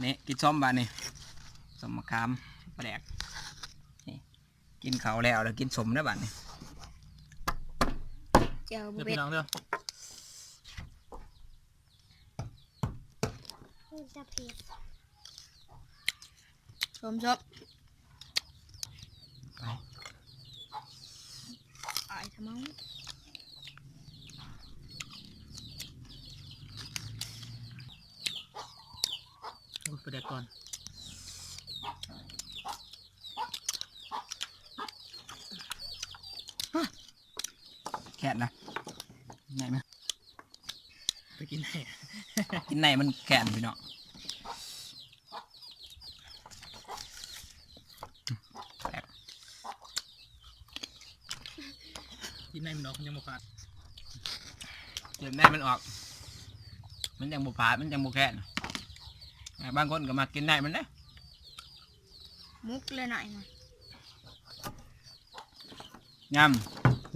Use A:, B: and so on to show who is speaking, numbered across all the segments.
A: นี่กินส้มบ้านนี่ส้มมะขามปลาแดกนี่กินเขาแล้วกินสมได้บ้านนี่
B: เจ้าบุ
C: เดี๋ยว
B: เบ็ด
C: พี่น้องเด้อ
B: จะเผ็ดชมชม
A: ไป
B: ไอ้ทำไม
C: ไปแดกก่อน
A: แค่นะไหนไหม
C: ไปกินไหน
A: กินไหนมันแค่นพี่น้อง
C: กินไหนพี่น้องยังบ่ขาด
A: เดี๋ยวไหนมันออก มันยังบุผามันยังบุแค่นบางคนก็มากินไหนมันนะ
B: มุกเลยหน่อยนะ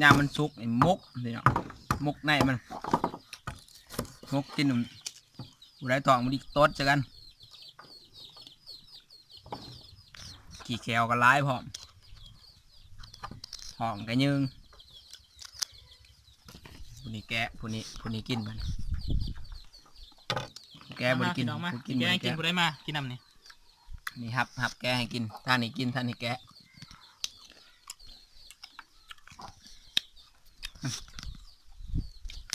A: ยำมันสุกไอ้มุกพี่น้องมุกไหนมันมุกกินบุไรทองมันดีโต๊ดจะกันขี่แขวก็ร้ายพร้อมห้องก็ยืงผู้นี้แกะผู้นี้กินมันแกะบริกิน
C: น้องมา
A: ผู้
C: กินแกงกิน
A: แกะ
C: บ่ได้มากินน้ำนี่
A: นี่หับแกะให้กินท่านนี้กินท่านนี้แกะ